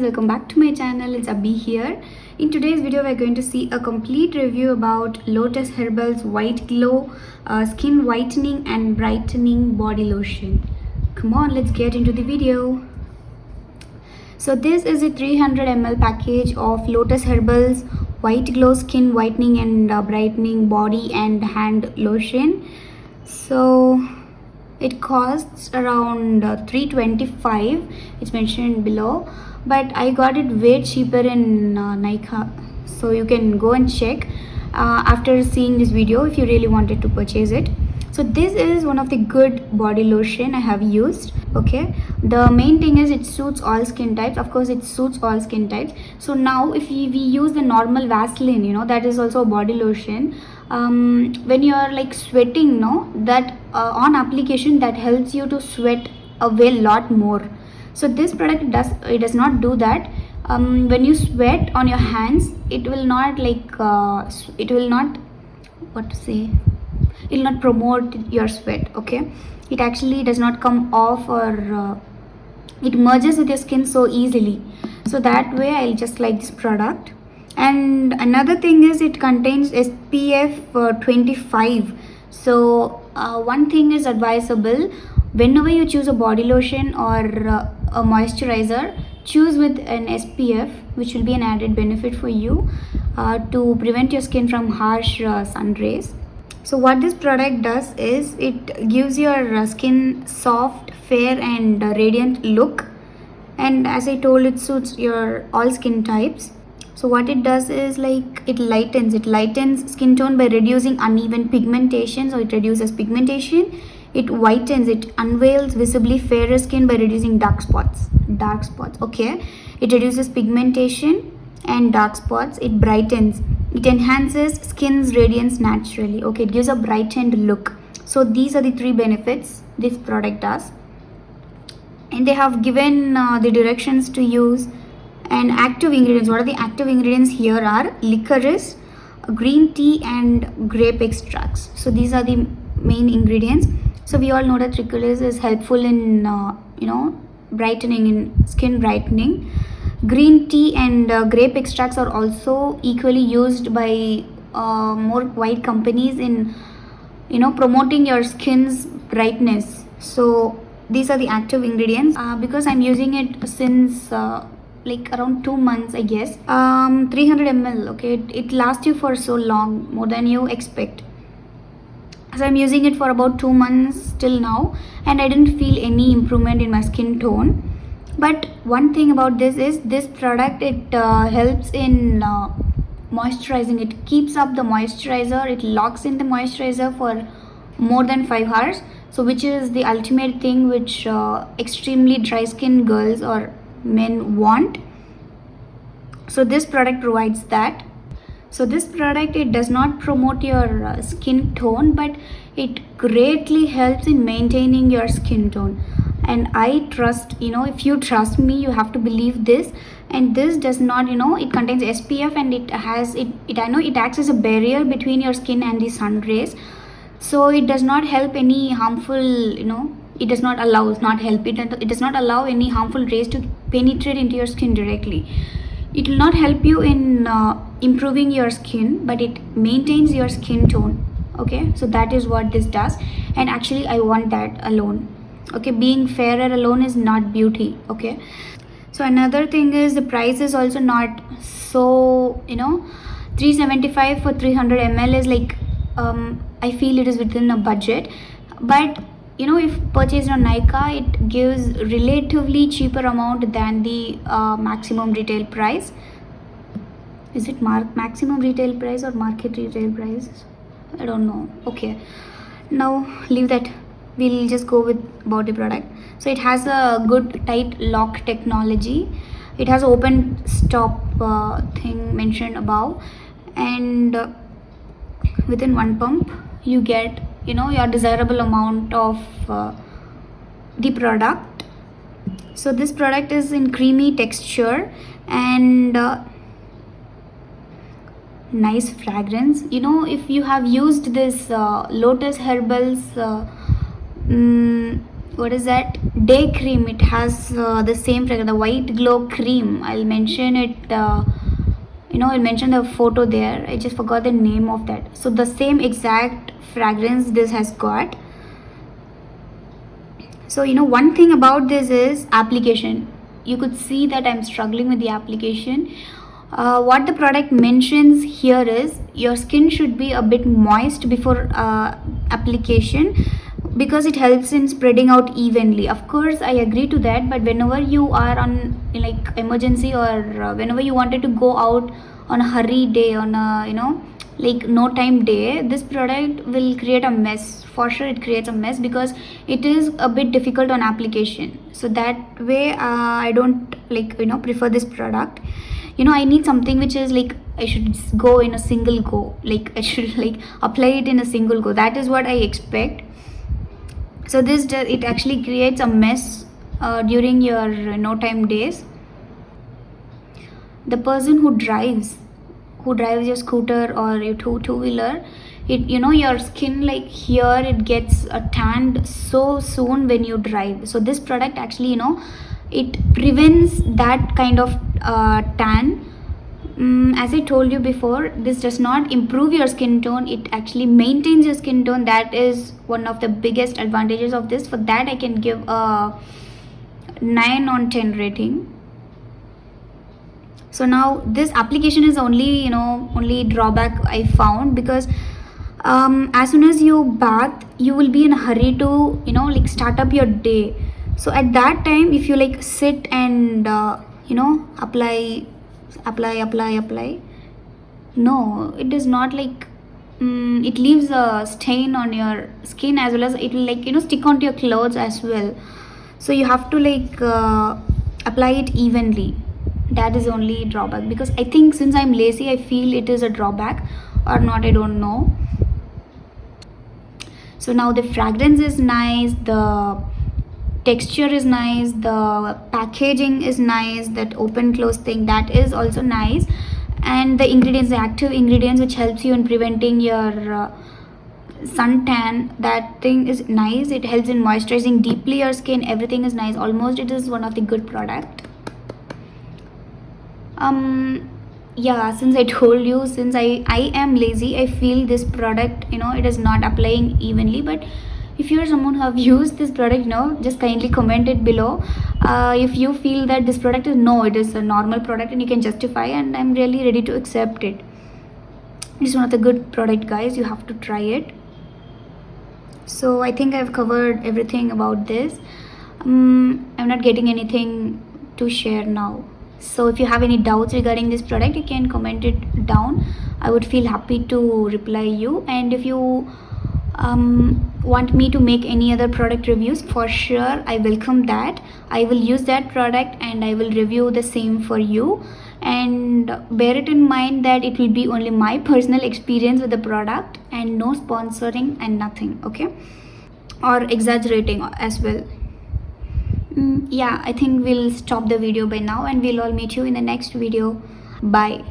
welcome back to my channel. It's Abhi here. In today's video we're going to see a complete review about Lotus Herbal's White Glow Skin Whitening and Brightening Body Lotion. Come on, let's get into the video. So this is a 300 ml package of Lotus Herbal's White Glow Skin Whitening and Brightening Body and Hand Lotion. So it costs around 325. It's mentioned below, but I got it way cheaper in Nykaa, so you can go and check after seeing this video if you really wanted to purchase it. So this is one of the good body lotion I have used. Okay, the main thing is it suits all skin types. Of course it suits all skin types. So now if we use the normal Vaseline, you know, that is also a body lotion, when you are like sweating, no, that on application that helps you to sweat away a lot more. So this product does not do that. When you sweat on your hands, it will not it will not promote your sweat. Okay, it actually does not come off, or it merges with your skin so easily. So that way I'll just like this product. And another thing is it contains SPF 25. So one thing is advisable: whenever you choose a body lotion or a moisturizer, choose with an SPF, which will be an added benefit for you to prevent your skin from harsh sun rays. So what this product does is it gives your skin soft, fair and radiant look, and as I told, it suits your all skin types. So what it does is like it lightens skin tone by reducing uneven pigmentation. So it reduces pigmentation. It whitens, it unveils visibly fairer skin by reducing dark spots. Okay, it reduces pigmentation and dark spots. It brightens, it enhances skin's radiance naturally. Okay, it gives a brightened look. So these are the three benefits this product does, and they have given the directions to use. And active ingredients, what are the active ingredients here are licorice, green tea and grape extracts. So these are the main ingredients. So we all know that licorice is helpful in brightening, in skin brightening. Green tea and grape extracts are also equally used by more wide companies in promoting your skin's brightness. So these are the active ingredients. Because I'm using it since like around 2 months, I guess. 300 ml. Okay, it lasts you for so long, more than you expect. So I'm using it for about 2 months till now, and I didn't feel any improvement in my skin tone. But one thing about this is this product, it helps in moisturizing. It keeps up the moisturizer. It locks in the moisturizer for more than 5 hours. So which is the ultimate thing which extremely dry skin girls or men want. So this product provides that. So this product, it does not promote your skin tone, but it greatly helps in maintaining your skin tone. And I trust, if you trust me, you have to believe this. And this does not, it contains SPF, and it acts as a barrier between your skin and the sun rays. So it does not help any harmful, it does not allow any harmful rays to penetrate into your skin directly. It will not help you in improving your skin, but it maintains your skin tone. Okay, so that is what this does, and actually I want that alone. Okay, being fairer alone is not beauty. Okay, so another thing is the price is also not so, 375 for 300 ml is like, I feel it is within a budget. But if purchased on Nykaa, it gives relatively cheaper amount than the maximum retail price. Is it maximum retail price or market retail price? I don't know. Okay, now leave that. We'll just go with about the product. So it has a good tight lock technology. It has open stop thing mentioned above, and within one pump you get your desirable amount of the product. So this product is in creamy texture and nice fragrance. If you have used this Lotus Herbal's what is that, day cream. It has the same fragrance, the white glow cream. I'll mention it, I'll mention the photo there. I just forgot the name of that. So the same exact fragrance this has got. So one thing about this is application. You could see that I'm struggling with the application. What the product mentions here is your skin should be a bit moist before application, because it helps in spreading out evenly. Of course, I agree to that, but whenever you are on like emergency, or whenever you wanted to go out on a hurry day, on a like no time day, this product will create a mess. For sure it creates a mess, because it is a bit difficult on application. So that way I don't prefer this product. I need something which is like I should go in a single go, like I should apply it in a single go. That is what I expect. So this it actually creates a mess during your no time days. The person who drives your scooter or your two-wheeler, your skin here, it gets tanned so soon when you drive. So this product actually it prevents that kind of tan. As I told you before, this does not improve your skin tone, it actually maintains your skin tone. That is one of the biggest advantages of this. For that I can give a 9 on 10 rating. So now this application is only drawback I found, because as soon as you bath, you will be in a hurry to start up your day. So at that time, if you sit and apply, no, it does not it leaves a stain on your skin, as well as it will stick onto your clothes as well. So you have to apply it evenly. That is only drawback, because I think since I'm lazy, I feel it is a drawback, or not, I don't know. So now the fragrance is nice, the texture is nice, the packaging is nice, that open close thing, that is also nice. And the ingredients, the active ingredients which helps you in preventing your suntan, that thing is nice. It helps in moisturizing deeply your skin. Everything is nice. Almost it is one of the good product. Yeah, since I told you, since I am lazy, I feel this product it is not applying evenly. But if you are someone who have used this product, just kindly comment it below if you feel that this product is it is a normal product and you can justify, and I'm really ready to accept it. It's one of the good product, guys. You have to try it. So I think I've covered everything about this. I'm not getting anything to share now. So if you have any doubts regarding this product, you can comment it down. I would feel happy to reply you. And if you want me to make any other product reviews, for sure I welcome that. I will use that product and I will review the same for you. And bear it in mind that it will be only my personal experience with the product, and no sponsoring and nothing, okay, or exaggerating as well. Yeah, I think we'll stop the video by now, and we'll all meet you in the next video. Bye.